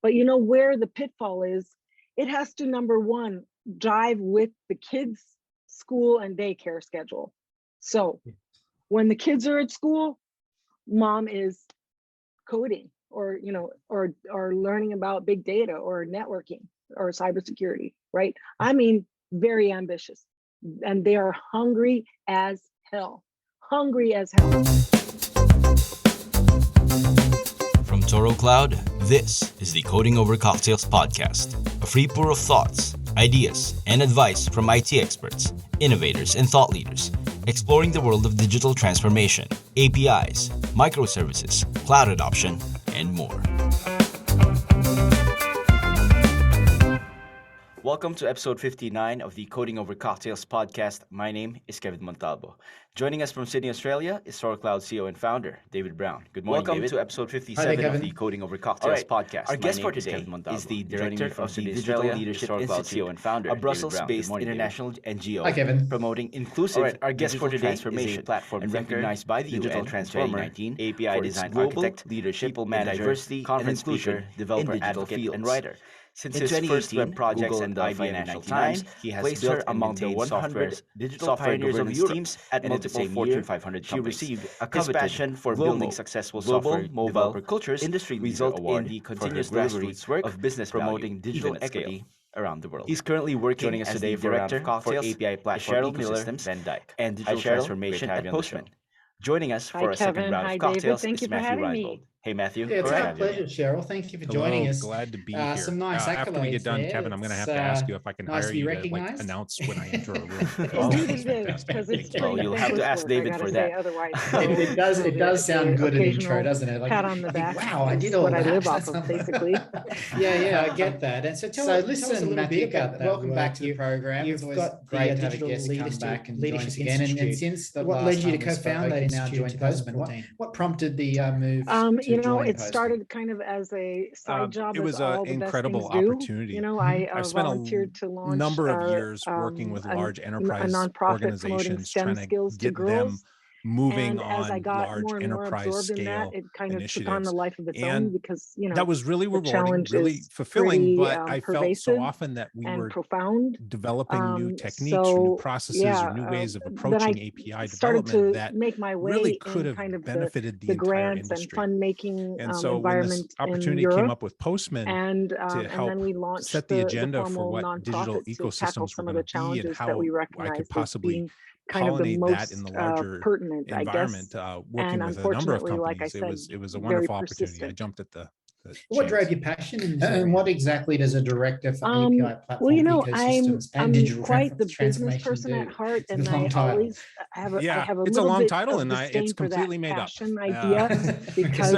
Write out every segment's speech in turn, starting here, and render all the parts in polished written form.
But you know where the pitfall is? It has to, number one, jive with the kids' school and daycare schedule. So when the kids are at school, mom is coding or, or learning about big data or networking or cybersecurity, right? I mean, very ambitious. And they are hungry as hell. Hungry as hell. From Toro Cloud, this is the Coding Over Cocktails podcast, a free pour of thoughts, ideas, and advice from IT experts, innovators, and thought leaders, exploring the world of digital transformation, APIs, microservices, cloud adoption, and more. Welcome to episode 59 of the Coding Over Cocktails podcast. My name is Kevin Montalvo. Joining us from Sydney, Australia is Toro Cloud CEO and founder, David Brown. Good morning, Welcome David. To episode 57 of the Coding Over Cocktails podcast. Our guest for today is the director of the Digital Leadership Institute and founder, a Brussels-based international NGO promoting inclusive our guest for today transformation, is a platform and recognized by the Digital Transformer, API design architect, leadership, people manager, diversity, conference speaker, developer, advocate, and writer. Since his first web projects and IBM Financial Times, he has placed her among the 100 digital pioneers of Europe at multiple Fortune 500 companies. She received a coveted passion for building successful software developer cultures industry result in the continuous grassroots work of business promoting digital equity around the world. He's currently working as the director for API platform Cheryl Miller Van Dyck and digital transformation at Postman. Joining us for a second round of cocktails is Matthew Reinbold. Hey, Matthew. Yeah, it's our pleasure, Cheryl. Thank you for joining us. Glad to be here. Some nice accolades after we get done, there. Kevin, I'm going to have to ask you if I can nice hire you to announce when I enter a room. Indeed it is, because it's well, you'll have to ask David for that. Otherwise, it does sound good in intro, doesn't it? Like, pat on the back. Wow, I did all that. I live off of, basically. Yeah, I get that. And so listen, Matthew, welcome back to the program. It's always great to have a guest come back and join us again. And since what led you to co-found that now join Postman? What prompted the move? It started kind of as a side job. It was an incredible opportunity. I spent volunteered to launch number of years working with large enterprise organizations trying to get them moving on large enterprise scale it kind of initiatives. Took on the life of its own because that was really rewarding, really fulfilling. But I felt so often that we were profound, developing new techniques, or new processes, or new ways of approaching API development that make my way really could have kind of benefited the grants entire industry. And fund making and so when this opportunity came up with Postman to help then we launched set the agenda for what digital ecosystems were going to be and how I could possibly kind of the most that in the larger pertinent environment, working with a number of companies. Like I said, it was a wonderful opportunity. I jumped at the what drove your passion in this and what exactly does a director for API platform I'm quite the business person at heart, and I always have a it's a long title, and it's completely made up idea because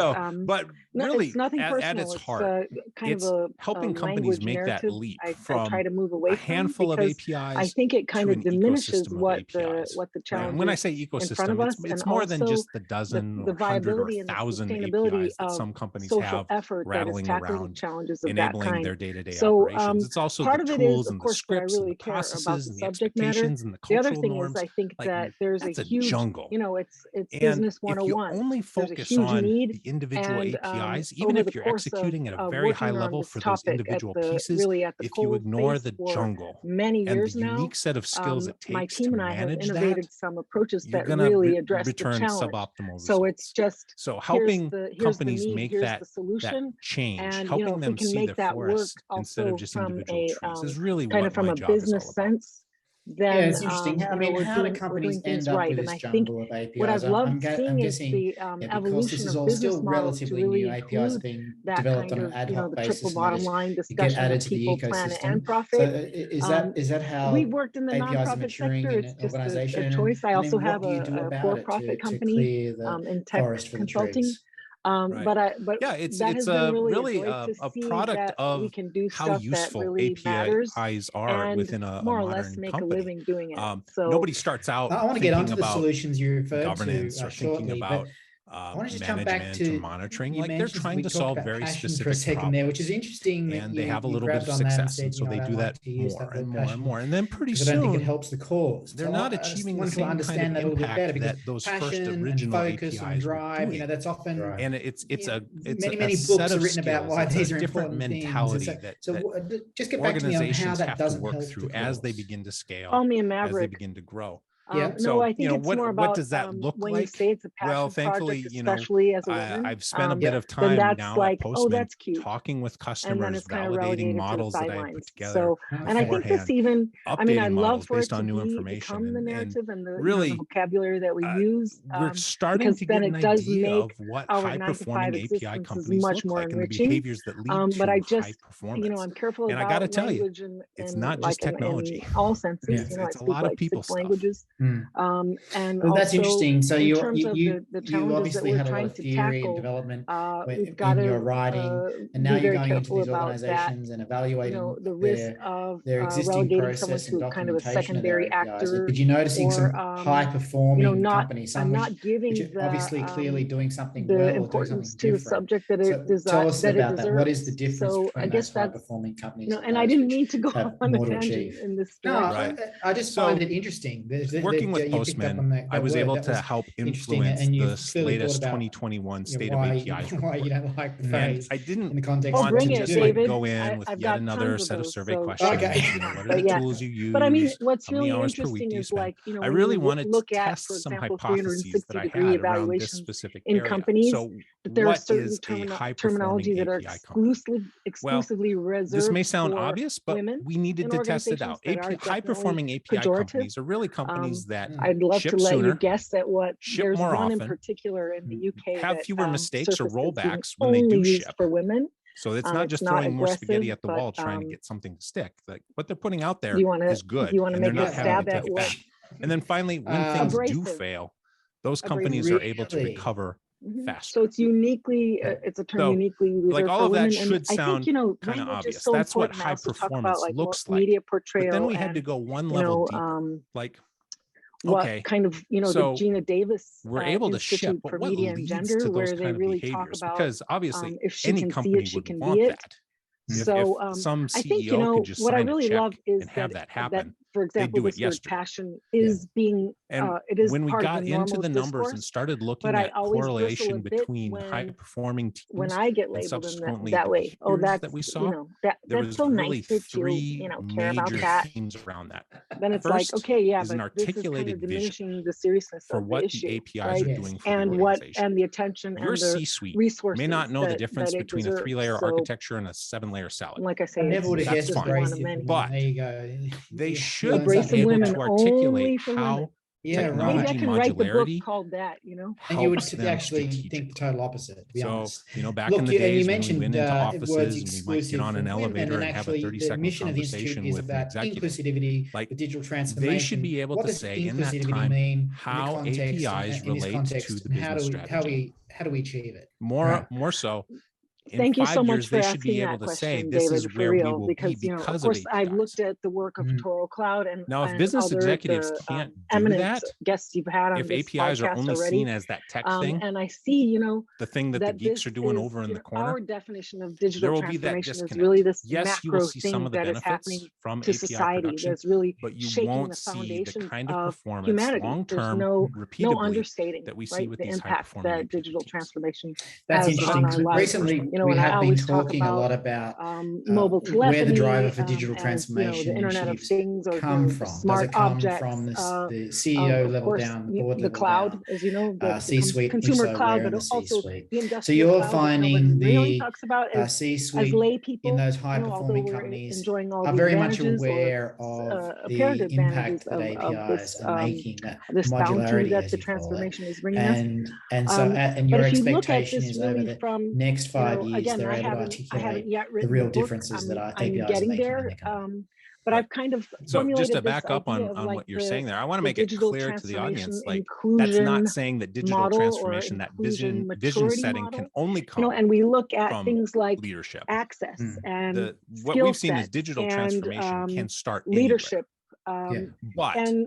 but really it's nothing personal. At its heart, it's helping companies make that leap from try to move away a handful of APIs. I think it kind of diminishes what the challenge. And when I say ecosystem, it's more than just the dozen or 100 or 1,000 APIs that some companies have rattling around, challenges of enabling their day-to-day operations. It's also the tools and the scripts and the processes and the expectations and the cultural norms. I think that there's a huge jungle. It's business 101. If you only focus on the individual APIs, even if you're executing at a very high level for those individual pieces, if you ignore the jungle and the unique set of skills it takes to manage that, you're going to return suboptimal results. So it's just helping companies make that change, and helping them see the forest instead of just individual trees is really what my job is all about. Then it's interesting. I mean, how do companies end up with this jungle of APIs? What I've loved seeing is the evolution of business models to really APIs being that developed kind on of, an ad hoc the basis. triple bottom line Get discussion added of to the people, ecosystem. planet, and profit. So is that how we've worked in the APIs are nonprofit maturing sector? in It's an just organization? a choice. I also have a for-profit company in tech consulting. But it's a really a product of we can do how useful APIs are within a more or modern less make company. a living doing it. So nobody starts out. I want to get onto the solutions you referred governance to or thinking about management to monitoring. Like they're trying to solve very specific problems there, which is interesting. And they have a little bit of success. And so they do that more and more and more. And then pretty soon, I don't think it helps the cause. They're not achieving the same kind of impact that those first original APIs drive, were doing. That's often, and it's many books are written about why these are different mentality that just get back to me on how that doesn't work through as they begin to scale, as they begin to grow. So I think it's more about what does that look when like? You say it's a passion thankfully, project, especially as a woman, I've spent a bit of time now like, at Postman that's cute. talking with customers, validating models that I put together. So, and I think this even, I'd love for it to new information become the narrative and the, really, the vocabulary that we use. We're starting to get an idea of what high-performing API companies look like and the behaviors that lead to high performance. I'm careful and I got to tell you, it's not just technology. In all senses, it's a lot of people languages. And well, that's interesting. So you obviously had a lot of theory and development in your writing, and now you're going into these organizations and evaluating the risk of their existing process and kind of a secondary actor. Did you noticing some high-performing companies, some which are obviously clearly doing something well or doing something different? The subject that it deserves. Tell us about that. What is the difference between those high-performing companies? And I didn't mean to go on a tangent in this direction. No, I just find it interesting. Working with Postman, I was able to help influence the latest 2021 State of APIs report. Why you don't like the phrase? I didn't in the context want to just go in with yet another set of survey questions. What are the tools you use? But I mean, what's really hours per week interesting do you is spend? like, I really wanted to test for some example, hypotheses that I had around this specific in area. companies. So there are what certain is a terminology high-performing that are API company? exclusively reserved. This may sound for obvious, but women we needed to test it out. High-performing API companies are really companies that I'd love ship to let sooner, you guess at what ship there's more one in often, particular in the UK have that, fewer mistakes or surface rollbacks is when they do only used ship. for women. So it's not just throwing more spaghetti at the wall trying to get something to stick. Like what they're putting out there is good, and they're not having to take it back. And then finally, when things do fail, those companies are able to recover faster. So it's uniquely, it's a term uniquely like all of that should and sound kind of obvious. That's what high performance looks like. Media portrayal. But then we had to go one level deeper. Like, okay, kind of, so the Gina Davis we're able to ship, but for what media and leads gender, to where those they kind of really behaviors? talk about Because obviously if she any can company see it, would she can want be it. that. So if some CEO I think could just what I sign really a check love is and have that happen. For example, do it this word yesterday. passion is being And it is when we part got of the into the numbers discourse, and started looking but I at always bristle a correlation bit between when high-performing teams when I get and labeled in subsequently that way. Oh, behaviors that's that we saw, there that's was so really nice that three you care about major that. themes around that. Then it's First like, okay, yeah, is an but this is kind articulated of vision diminishing the seriousness for of what the issue, the APIs right? are doing for And the what organization. and the attention Your and the C-suite resources may not know the that, difference that it between a deserves. 3-layer So, architecture and a 7-layer salad. like I say, never would have that's guessed fine. But there you go. They should Abrasive be able women to articulate only for how women. Yeah, Maybe right. I can write the book called that, And you would helps them actually think the strategically. total opposite, to be honest. Back Look, in the days you when we mentioned went into offices and we might get exclusive on an for women, elevator and have a actually 30-second the mission of the institute conversation is with an about executive. inclusivity, Like, the digital transformation. they should be able what to does say in that inclusivity time mean how in the context, APIs in this relate context, to the and business strategy. how do we achieve it? More so, in Thank you 5 so years, much for they should be asking able that to say question, this David, is for where we real, will because be of because course of I've APIs. looked at the work of Toro Cloud and Now, if business other, executives the, can't do eminent that, guests you've had on if this APIs are podcast only already, seen as that tech thing, and I see, the thing that the geeks are doing over in the corner, our definition of there digital will be that transformation is disconnect. really this Yes, you will macro see some thing of the that is benefits happening from to API society production, that's really but you shaking won't the see the foundations kind of of performance humanity. There's long-term, no repeatably, understating that we see right with the these impact high-performing that API digital teams. transformation That's has interesting. on our lives. Recently, and we I have been always talk talking a lot about mobile where the telephony, driver for digital and, transformation the Internet of initiatives Things, or come the from. Does smart it come objects, from the CEO of level course, down, the board the level cloud, down, as you know, the C-suite, consumer cloud, but the also C-suite. the industrial So you're cloud finding that nobody really the talks about as C-suite lay people in those although high-performing we're companies enjoying all are the very much advantages aware or, of apparent the impact advantages that of APIs this are making, that this bounty modularity, that as the you call it. transformation is bringing us. And so, and But your if you look at expectation this is over really the from, next 5 years, again, they're I able to haven't articulate yet the written real the book. differences that I'm APIs are getting making there. in their company. But I've kind of So just to formulated back this up idea on of like what you're saying there, I want to the make it digital clear to the audience, transformation like that's not inclusion saying that digital model or transformation, that inclusion vision maturity setting model. can only come And we look at from things like leadership. access and What skill we've seen is sets digital and transformation can start leadership. anywhere. But And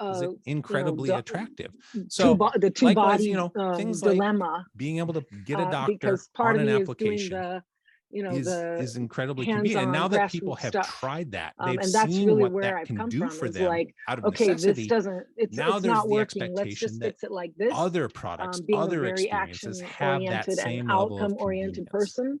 is incredibly attractive. So the two likewise, body you know, things dilemma, like being able to get a doctor because part on of an me application is incredibly convenient. And now that people have tried that, they've and that's seen really what where that I've can come do from, for is them like, out of okay, necessity. this doesn't, it's Now there's not the working. Let's expectation just that fix it like this. other products, Being other a very experiences have that action-oriented and same level of outcome-oriented convenience. person.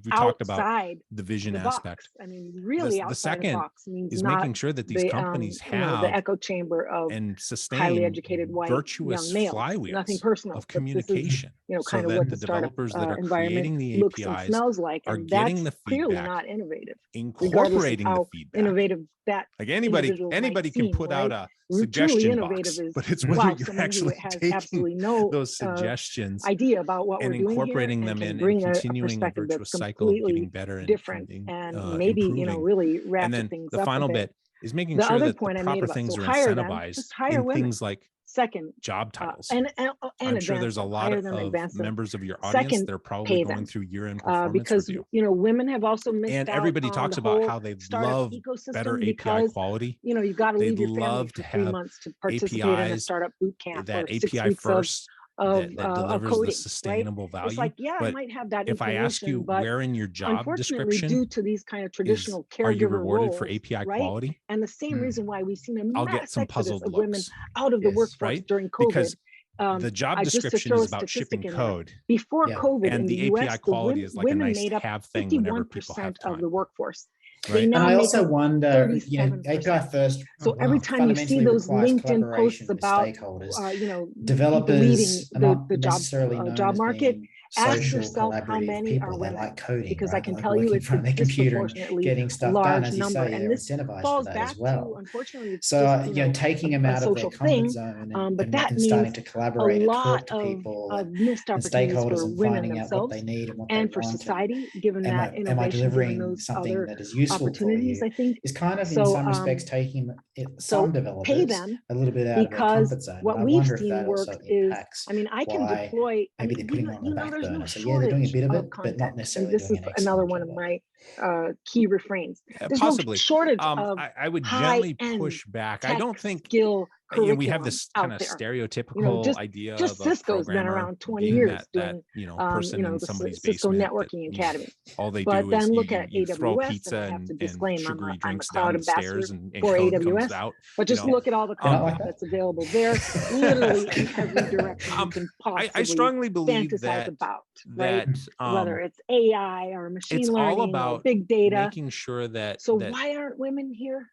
talked about outside the vision the aspect. box. I mean, really The outside second the box means is not making sure that these the, companies you know, have the echo chamber of and highly sustain educated white virtuous young males. Nothing flywheels personal, of but this is, communication, you know, so kind of that what the the startup developers that are environment creating the looks and APIs smells like, are and getting that's the clearly feedback, not innovative, regardless of incorporating the how feedback. innovative that Like individual anybody might can seem, put right? out a Truly suggestion innovative box, is, but it's whether wow, you're someone who actually has taking absolutely no those suggestions idea about what and we're doing here incorporating and them can in and bring a continuing a perspective that's virtuous cycle of completely getting better and different and maybe, you know, improving. really And ratchet then things the up a final bit. bit is making The sure other that the point I made proper about, things so are hire them, incentivized just hire in women. things like Second, job titles. and I'm sure advance there's a them, lot hire them, of advance them. members of your audience Second, that are probably pay going them. through year-end performance Because, review. you know, women have also missed And out everybody on talks the about whole how they startup love ecosystem better API because, quality. you know, you got to They'd leave your family love for to 3 have months to participate in a APIs, startup boot camp that or 6 API weeks first of delivers coding, the right? sustainable value. It's like, yeah, I But might have that if I ask you inclination, but where in your job unfortunately, description due to these kind of traditional are you caregiver rewarded for roles, API right? quality, And the same reason why we've seen a I'll get mass some exodus puzzled of women looks, out of the Yes, workforce right? during COVID. Because the job Just to description throw is a about statistic shipping in there, code, before Yeah. COVID in and the the API US, the quality is like a women nice made to up have thing whenever people 51% have of time, the workforce. They right? now And I make also up wonder, you know, 37%. API first So every time you see fundamentally those requires LinkedIn posts collaboration with about, stakeholders. you know, people leaving Developers are not the necessarily known job as market, being ask social, yourself how collaborative many are people. They women, like coding, because I right? can Like tell you working in it's front a of their computer and disproportionately getting stuff done. large As you number. say, And they're this incentivized for falls that back as well. to, unfortunately, it's So, just, you know, taking them a out of their social comfort thing. zone But that and means starting to a collaborate and lot talk to people of missed and opportunities stakeholders for and women finding out what they themselves need and what they and for want. society, given Am that I innovation, given delivering those something other that is useful for opportunities, you? I think. Is kind of in So, some respects taking some so pay developers them, a little bit out of their because comfort zone. what But I we've wonder if seen that work also is, impacts I mean, I can why deploy, I maybe mean, they're putting it on the back there's no burner. So yeah, they're doing a shortage bit of of it, but not content. And necessarily this doing is an another excellent one of job. my key refrains. There's Possibly. no shortage of I would gently high-end push back. I tech don't think, skill you know, we curriculum have this kind out of there. stereotypical idea Just of a Cisco's been programmer around 20 being years that doing, you know, person in the somebody's Cisco basement that, Networking you know, Academy. all they But do then is look at you throw AWS, pizza and I have to and disclaim sugary I'm a drinks cloud down the ambassador stairs and for code comes AWS. out. But just look at all the You're not content like that? that's available there, literally in every direction you can I possibly strongly believe fantasize about, that right? Whether it's AI or machine it's learning all or about big data. making sure that So why aren't women here?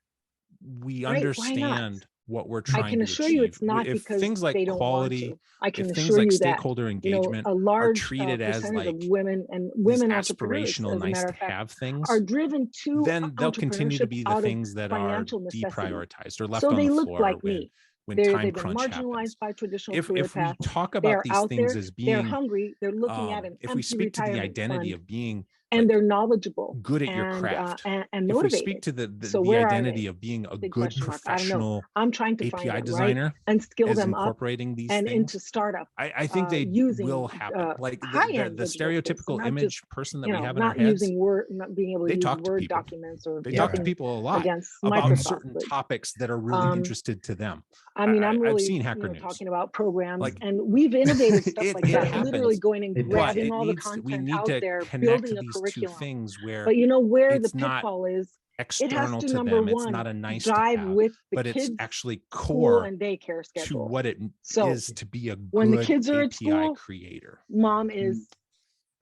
we Right? Why not? understand what we're I trying can to assure you achieve. it's not If because things like they don't want quality, to. I can if things assure like you that, stakeholder engagement a are large treated as percentage like of women and these women entrepreneurs, aspirational, as a nice matter to of fact, have things, are driven to then they'll continue to entrepreneurship be the out of things that are financial necessity. deprioritized or left So on they the look floor like when me. time They've been crunch happens. marginalized by traditional career If we paths. talk They're about these out things there. as They're being, hungry. They're looking at an if we empty speak to the retirement identity fund, of being and like they're knowledgeable good at your and craft, and if we motivated. speak to So the where are identity they? of being a Big good question mark. I don't know. professional I'm trying to find API them, right? designer And skill as them up incorporating these and things, into startup. I think they Using will happen. Like high-end the digital skills, so stereotypical not image just, person that we have in our not heads, using Word, not being able to they use talk to Word people. documents or They talk to nothing people a lot against about Microsoft. certain But, topics that are really interested to them. I mean, I'm I've really seen Hacker News. talking about programs, Like, and we've innovated stuff it like that, happens, literally going and but grabbing it all the needs we content need out to there, connect building a these two curriculum. things where But where the it's not pitfall is, it has external to, to number them. It's one, not a nice to jive have, with the but it's kids' actually school core and daycare to schedule. what it So is to be a when the good kids are at API school, creator. mom is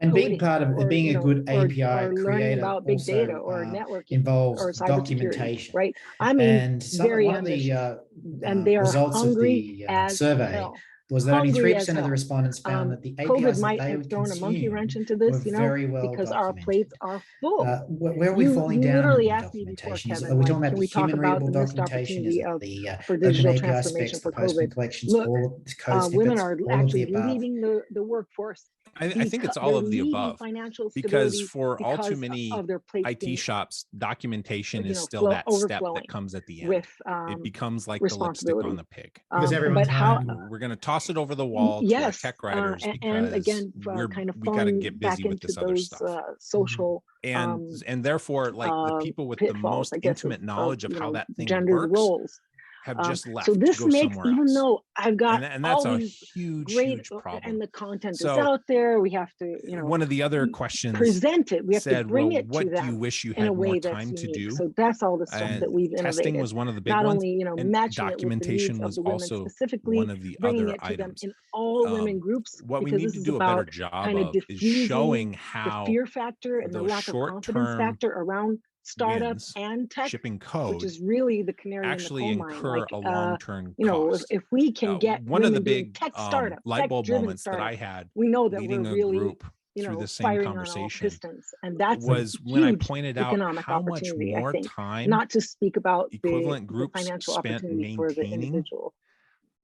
And being coding, part of or, being a good API or learning creator about big data also or networking involves or cybersecurity, documentation. right? I mean, And very one of ambitious, the and they are results of hungry the as survey hell. was that only Hungry 3% as of the hell. respondents found that the COVID APIs that might they have would thrown a monkey wrench consume into this, were very well because our documented. plates are full. Where are we falling You down literally in asked me before, documentation? Kevin, Are we like, talking about can the we talk human about readable the missed documentation? Is opportunity it the for open digital API transformation specs, the for Postman COVID? collections, Look, all of the code women snippets, are all of the actually above? leaving the workforce. I think it's all They're of the leaving above, financial because stability for all too because many of their plates IT being, shops, documentation is still that step that comes at the end. with It becomes like the lipstick responsibility. on the pig. Because everyone's But how? home. We're going to toss it over the wall to our tech writers and because again, kind of we got to falling get back busy with into this other those stuff. social And therefore, like the people with the pitfalls, most I guess, intimate knowledge of how that thing gendered works roles. have just left So this to go makes, somewhere even else. though I've got And that's all a these huge, great, huge problem. and the content So, is out there, we have to, one of the other questions present it. We have to said, bring well, it to what do you them wish you in a had more way that's time to unique. do? So that's all the stuff that we've Testing innovated. was one of the big Not ones. only, And matching it with the needs documentation of was the women also specifically, one of the bringing other it to them items. in all women groups, What we because need this to is do a better about job kind of of is diffusing showing the how fear factor and the those lack of confidence short-term factor around startup wins, and tech, shipping which code, is really the canary actually in the coal mine. incur Like, a long-term you know, cost. if we can get One of the women doing big tech startup, light bulb tech-driven moments that I startup, had we know that we're leading a really, group through the same firing on all conversation pistons, and that's was a when I huge pointed out economic how much opportunity. I more think, time not to speak about the equivalent groups financial spent opportunity for the maintaining individual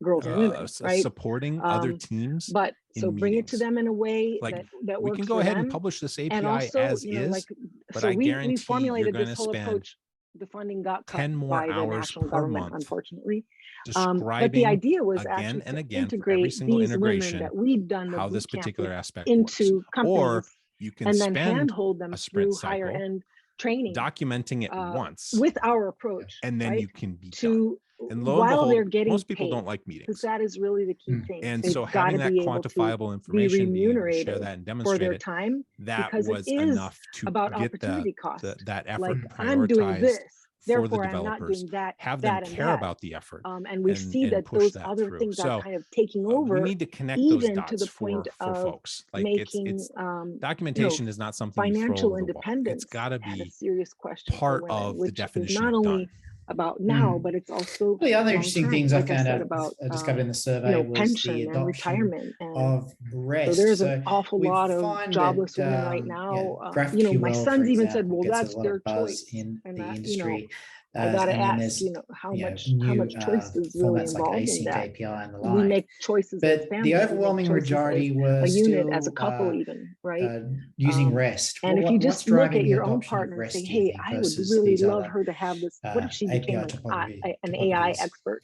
girls and women, right? supporting other teams. But so in bring it to meetings. them in a way Like, that we works can go for ahead them. and publish this API And also, as you know, is, like, but so I we guarantee you're formulated going this to whole spend approach. The funding got cut 10 more by the hours national per government, month unfortunately. But describing the idea was again actually and to again for every integrate single these women integration that we'd done the how boot this camp particular with aspect works. into companies, Or you can and then spend handhold them a sprint through higher cycle end training, documenting it once, with our approach, and then right? you can be done. To And lo and while behold, they're getting most people paid, don't like because meetings. that is really the key thing. And They've so got having to that be able to quantifiable be information, being able to share remunerated that and for demonstrate their it, time, that because it was is enough to about get opportunity cost. that effort Like, I'm doing prioritized this, for the therefore I'm not developers, doing that, have them that, and care that. about the effort, And we see that push those that other through. things are So kind of taking we over, need to connect those even to dots the point for of folks. Like, making it's documentation is not something you throw financial over the wall. It's independence got to a be serious question part for women, of the which is definition not of only done. about now, but it's also The other interesting long-term, things I like found said, out, about I discovered in the survey was pension the and adoption retirement, and of rest. so there's an awful we lot of find jobless that, women right now. GraphQL, My for sons even said, example, well, gets that's a lot their of buzz choice, in and the that, industry. I got to and then ask, there's how much new choice is really formats like involved in async that? API and the We like. make choices as But families, the we make overwhelming choices majority as were a unit, still as a couple, even, right? using REST. And if you What's just look driving at the your own adoption of partner and REST, say, do you hey, think, I would versus really these love other her to have this. What if she API became an AI topologies? expert?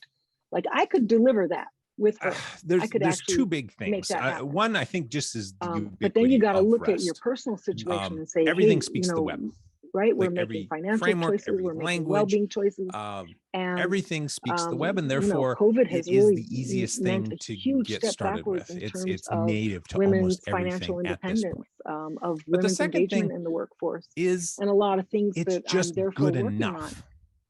Like, I could deliver that with her. There's two big things. One, I think, just is the but then you got to look REST. at your personal situation and say, everything hey, speaks the web. Right? We're Like, making every financial framework, choices, every we're making language, well-being choices, and everything speaks the web, and therefore COVID it has is really the easiest meant thing a to huge get step started backwards with. in terms It's of native to women's almost everything financial at this independence, point. of But the women's second engagement thing in the workforce, is and a lot of things it's that just I'm therefore good working on enough,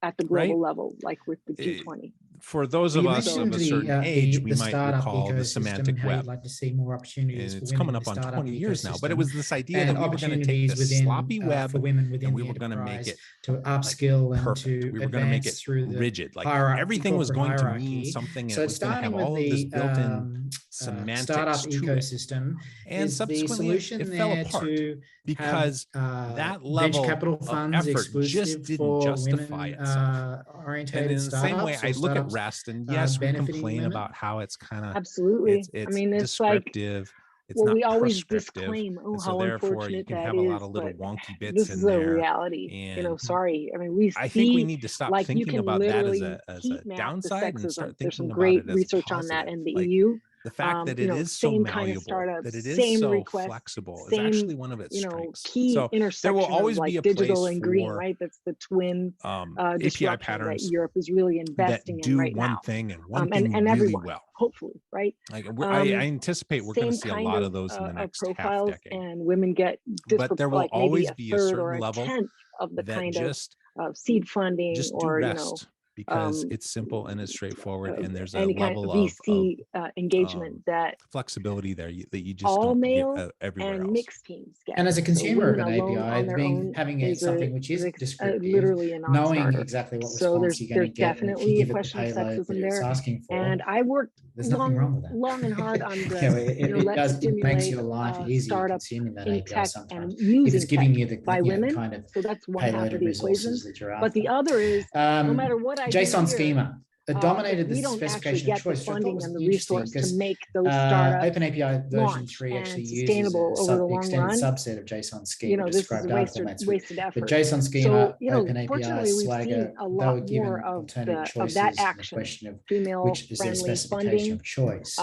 at the global right? level, like with the G20. For those of us of a certain age, we might recall the semantic web. You'd like to see more opportunities And for it's women coming in up the on startup 20 years now, but it ecosystem, was this idea and that we were going to take opportunities this within sloppy web for women within and we the were going to make enterprise it to upskill and perfect. to We were going to make it advance through the rigid. Like, hierarchy, everything was corporate going to hierarchy. mean something, and So it was going to have starting with all of this the built-in semantics startup to it. ecosystem, And is the subsequently solution it fell there apart to because have that venture level capital of funds effort exclusive just didn't for justify women itself. And orientated in the same way, startups, I or look at startups REST, and yes, we benefiting complain women? about how it's kind of Absolutely. it's I mean, it's descriptive. It's well, not we always prescriptive, disclaim, and so how therefore you unfortunate can that have a lot is, of little but wonky bits this in is a there. reality. And sorry. I mean, we I think we see, need to stop like, you thinking can about that as literally a heat map the downside and sexism. start There's some thinking about great it as research a on that positive. in the Like, EU. the fact that it is so Same kind of malleable, startups, that it is same so requests, flexible, is same, actually one of its strengths. key So there intersection will of, always like, be a digital place and green, for right? That's the twin API disruption that patterns Europe is really that investing in do right one now. thing and one thing And really everyone, well. hopefully, right? Like, I anticipate we're going to Same see a kind lot of those in the next half profiles, decade. and women get But there will like maybe always a be a third or certain a level tenth of the that kind just of seed funding, do or REST because um, it's simple and it's straightforward, and there's a any kind level of VC engagement that flexibility there that you just all don't male get everywhere and else. mixed teams get. And as a consumer of women an alone on their own API, is something which is is descriptive, literally a knowing non-starter. exactly what So response you're going to get, and if you definitely a give it the question of payload that sexism it's there. asking for, And I worked there's nothing wrong with that. long and hard on the it makes your life easier startup consuming that in API tech sometimes. and using If it's giving tech you the by women. kind of So that's one half of payloaded the equation. resources that you're after. But the other is, no matter what I do JSON here, schema. It dominated the we don't actually specification of get the choice. funding and the resource to make those startups OpenAPI version 3 and actually uses sustainable over the long extended run. subset of JSON schema to This is describe data formats. wasted effort. But JSON schema, So, OpenAPI, fortunately, we've Swagger, seen a they lot were given more of alternative choices. that The action, question of female which is their friendly specification funding. of choice.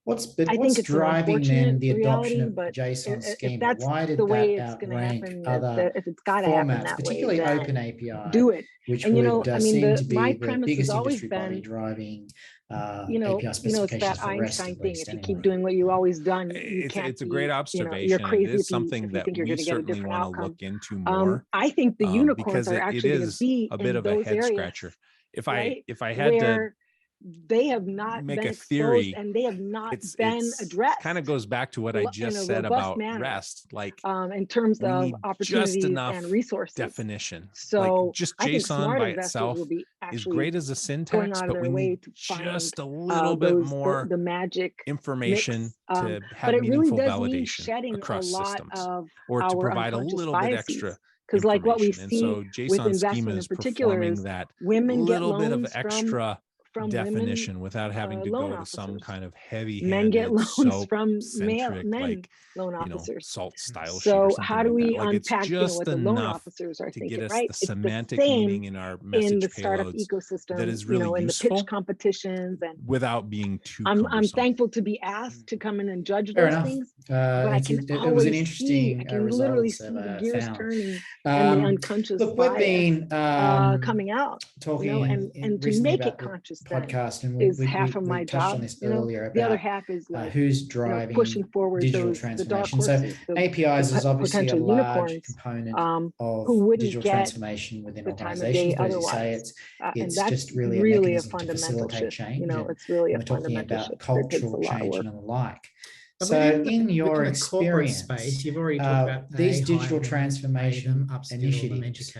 What's think it's driving then the adoption of but JSON schema? if that's Why did the way that it's going to outrank happen, other if it's got to happen formats, that particularly way, then Open API, do it. which And would seem to be my the premise has biggest always industry been, body driving it's API specifications that for REST Einstein at thing. least. If you Anyway. keep doing what you always done, you can't. It's a great observation. you're crazy it is if you something that think you're we going to get a certainly different want to outcome. look into more. I think the unicorns because are actually going to be a bit in of a those head areas, scratcher. If I had where they have not make been a theory, exposed and they have not it's addressed. Kind of goes back to what I just said about REST, like in terms of opportunities just enough and resources. Definition. So like just I think JSON smart by investors itself will be is great as a syntax, but we need just a little bit more the magic information mix, to have but it really meaningful does mean validation shedding across a lot systems, of or to our provide a little bit biases. extra. Because like what we've And seen so with JSON investment schema in is particular performing is that women get little bit of loans extra from definition women, without having to loan go to some officers. kind of heavy-handed, Men get loans from centric, men loan officers. salt style sheet So or something how do like we that. Like unpack it's just what the loan officers are to thinking, get us right? the It's semantic the same meaning in our in message the startup payloads ecosystem, that is really in the useful pitch competitions, and without being too I'm cumbersome. thankful to be asked to come in and judge Fair those enough. things, but I can it always was an see, interesting I can literally see the gears found. turning and the unconscious Look, we've been coming out, talking and to make it conscious podcast, and is half of my we touched job. on this earlier about the other half is like who's driving pushing forward digital the dark transformation. So horses, APIs is obviously a potential large unicorns, component who of wouldn't digital get transformation within the time of organizations. day But as you say, otherwise. And it's that's just really a a mechanism to fundamental facilitate shift. change. It's really a we're talking fundamental about shift that takes a cultural lot of change work. and the like. But So in your within the corporate experience, space, you've already talked about these digital transformation initiatives,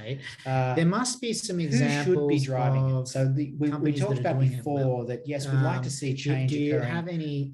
there must be some examples who should be driving it. So we talked about before that, yes, we'd like to see change do you occurring have any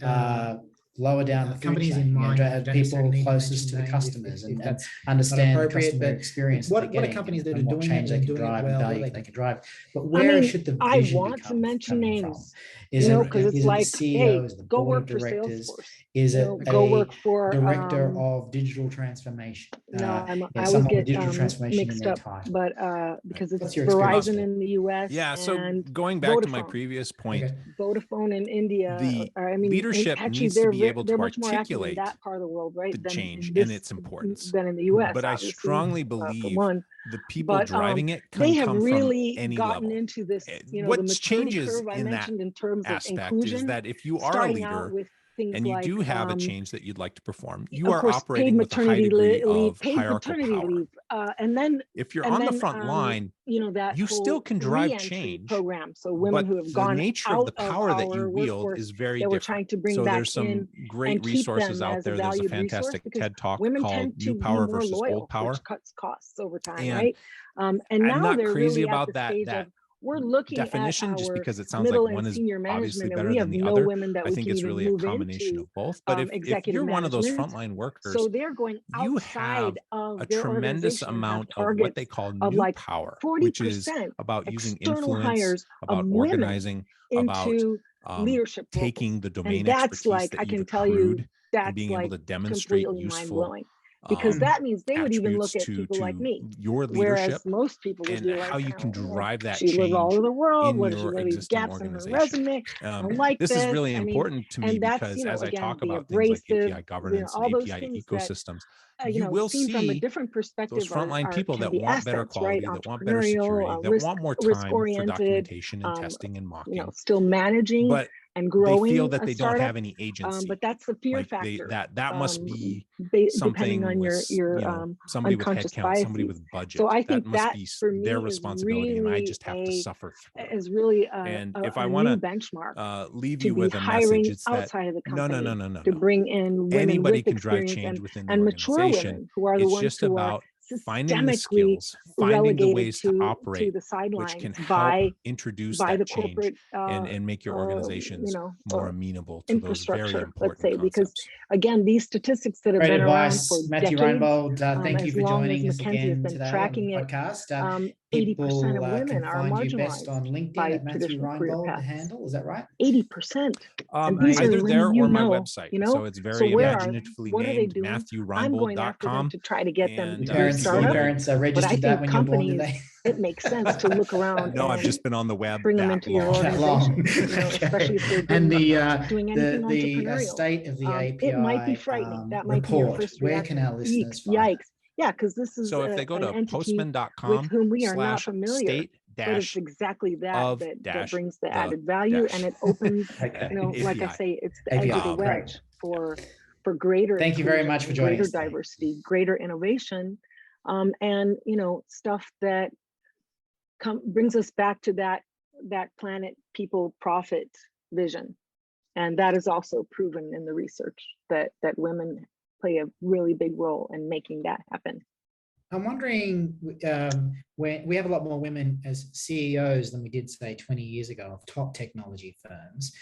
lower down the food companies chain, in mind? people closest to the customers and understand the customer experience. What are companies that are what doing change it, they can doing it drive well, and value they can drive? But where should the I vision want to mention coming names, from? Is it because it's the like, CEO? hey, Is the go board work of for directors? Salesforce. Is it go a work for director of digital transformation? I always get digital transformation mixed in their up, title. but because it's What's your Verizon experience? in the US. Yeah, so and going back to my Vodafone. previous point, Vodafone in India, the I mean, leadership actually, needs to be able to they're much more active in articulate that part of the world, right? the Than change in and its importance. than in the US. But I obviously, strongly for believe one. the people But driving it they have come really from any gotten level. into this, the What maturity changes curve I in that mentioned in terms of aspect inclusion, is that if you are a starting out leader with things and you like, do have a change that you'd like to perform, you of are course, operating paid with a high maternity degree leave, of paid hierarchical paternity power. leave, and then If you're on the front line, that you still whole can drive re-entry change program. So women but who have the gone nature out of the power that you our wield workforce is very that we're different. trying to bring So back there's some in great and keep resources them out as there. a There's a valued resource, fantastic because TED Talk women called tend to New be Power more versus loyal, Old Power. which cuts costs over time, And right? And I'm now not they're crazy really about at the that stage of, we're looking definition at just our because it sounds like middle one and is senior obviously management, and better we have than the no other. women that I we think can it's even really a move combination into of both. But if executive you're one of those management. frontline workers, So they're going you have outside of a their tremendous organization and have amount of what targets they call of new like power, 40% which is about using external influence, hires about of women organizing, about into leadership roles. taking the domain And that's expertise like, that I you've can tell you, accrued and that's being able like to demonstrate completely mind useful blowing, because that means they would even attributes look at people like me, your whereas leadership most people would and be like, how you can drive that she lives all change over the world. in What does she your wear these existing gaps in her organization. resume? I don't like This is really I mean, important to me and that's, because as I again, talk the about things like abrasive, API governance all and those API things ecosystems, that, you will seen from a see different perspective those frontline people can that be want better assets, right? quality, that want better security, that want more time for risk-oriented, documentation and testing and mocking. Still managing But and growing they feel that they startup, don't have any agency. but that's the fear like factor. that must be depending on with, your somebody with unconscious headcount, biases. somebody with budget. So I think that must that be for me their is responsibility, really and I just have to suffer through. Is really And if a I want new to benchmark leave to you be with a hiring message, it's that outside of the company no. to bring in women Anybody with can drive experience change within the and mature organization. women who are the It's ones just who are about finding the systemically skills, finding the relegated ways to operate, the which sidelines can help by introduce the that change corporate and make your organizations more amenable to those very infrastructure, important let's say, because concepts. again, these statistics that have Great been advice, around for Matthew decades, Reinbold. Thank you as for long joining as us McKinsey has again been today tracking on it, the podcast. 80% of women can are find you best marginalized on LinkedIn by at Matthew traditional career Reinbold, the paths. handle. Is that right? 80%. And these are Either there women or my website. So it's very where imaginatively what are they named, doing? I'm going after them matthewreinbold.com. to try to get them And to parents registered that when you were born, did they? It makes sense to look around. No, I've just been on the web. Bring them into your organization, especially if they're doing anything entrepreneurial. The state of the API it might be frightening. That might be your first reaction. Where can our listeners find Yikes. Yeah, because this is if they go to postman.com with whom we are not familiar. But it's exactly that brings the added value, and it opens, like I say, it's the edge of the wedge for greater. Thank you very much for joining us. Greater diversity, greater innovation, and stuff that brings us back to that planet, people, profit vision, and that is also proven in the research that women play a really big role in making that happen. I'm wondering, when we have a lot more women as CEOs than we did, say, 20 years ago of top technology firms.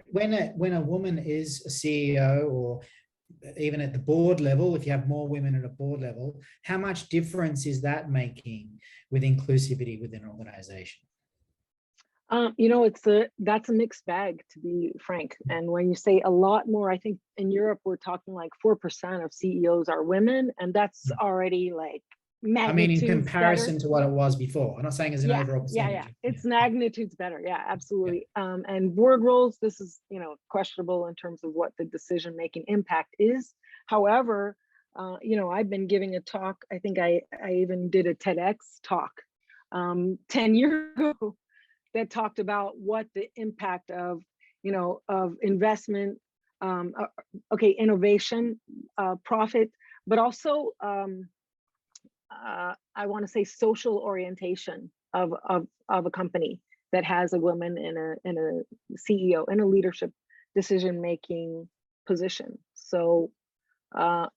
When a woman is a CEO, or even at the board level, if you have more women at a board level, how much difference is that making with inclusivity within an organization? That's a mixed bag, to be frank. And when you say a lot more, I think in Europe, we're talking like 4% of CEOs are women, and that's already like magnitudes in comparison better to what it was before. I'm not saying as an overall percentage. Yeah. It's magnitudes better. Yeah, absolutely. Yeah. And board roles, this is, questionable in terms of what the decision-making impact is. However, I've been giving a talk. I think I even did a TEDx talk 10 years ago that talked about what the impact of investment, innovation, profit, but also I want to say social orientation of a company that has a woman in a CEO, in a leadership decision-making position. So I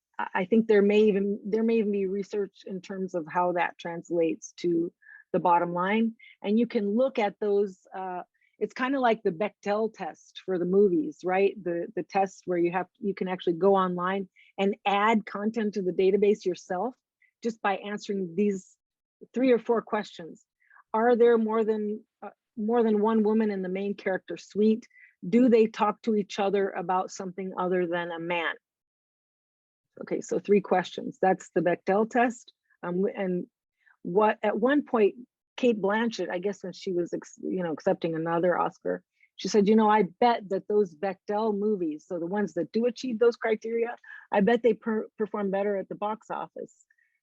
think there may even be research in terms of how that translates to the bottom line. And you can look at those, it's kind of like the Bechdel test for the movies, right? The test where you can actually go online and add content to the database yourself just by answering these 3 or 4 questions. Are there more than one woman in the main character suite? Do they talk to each other about something other than a man? Okay, so 3 questions. That's the Bechdel test. And what at one point, Kate Blanchett, I guess when she was accepting another Oscar, she said, I bet that those Bechdel movies, so the ones that do achieve those criteria, I bet they perform better at the box office.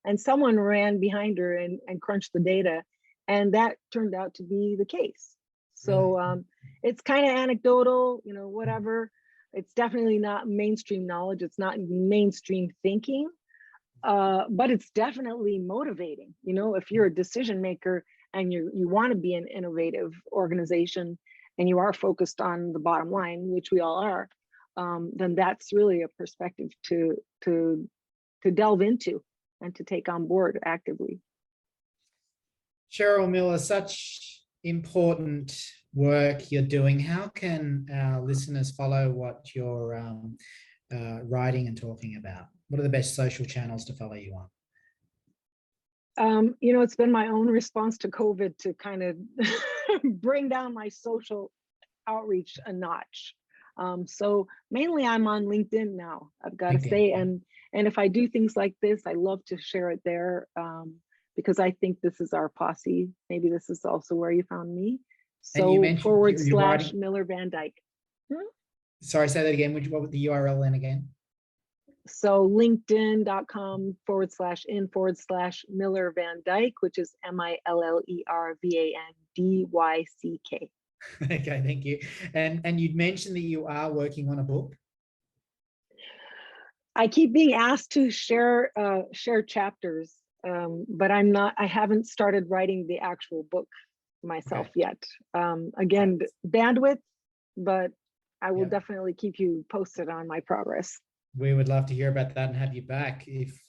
And someone ran behind her and crunched the data, and that turned out to be the case. So it's kind of anecdotal, whatever. It's definitely not mainstream knowledge. It's not mainstream thinking, but it's definitely motivating. If you're a decision maker and you want to be an innovative organization and you are focused on the bottom line, which we all are, then that's really a perspective to delve into and to take on board actively. Cheryl Miller, such important work you're doing. How can our listeners follow what you're writing and talking about? What are the best social channels to follow you on? It's been my own response to COVID to kind of bring down my social outreach a notch. So mainly I'm on LinkedIn now, I've got to say. And if I do things like this, I love to share it there because I think this is our posse. Maybe this is also where you found me. So / Miller Van Dyck. Sorry, say that again. What was the URL then again? So linkedin.com / Miller Van Dyck, which is MillerVanDyck. Okay, thank you. And you'd mentioned that you are working on a book. I keep being asked to share chapters, but I haven't started writing the actual book myself yet. Again, bandwidth, but I will definitely keep you posted on my progress. We would love to hear about that and have you back if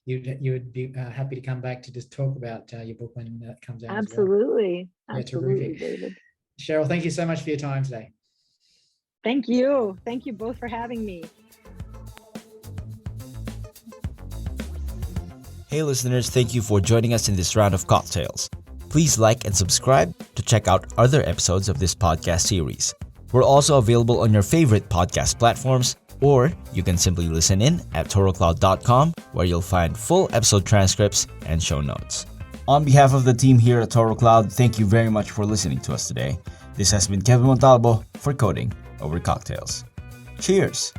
you would be happy to come back to just talk about your book when that comes out. Absolutely. As well. Absolutely, David. Cheryl, thank you so much for your time today. Thank you. Thank you both for having me. Hey listeners, thank you for joining us in this round of cocktails. Please like and subscribe to check out other episodes of this podcast series. We're also available on your favorite podcast platforms Or you can simply listen in at torocloud.com, where you'll find full episode transcripts and show notes. On behalf of the team here at Toro Cloud, thank you very much for listening to us today. This has been Kevin Montalvo for Coding Over Cocktails. Cheers!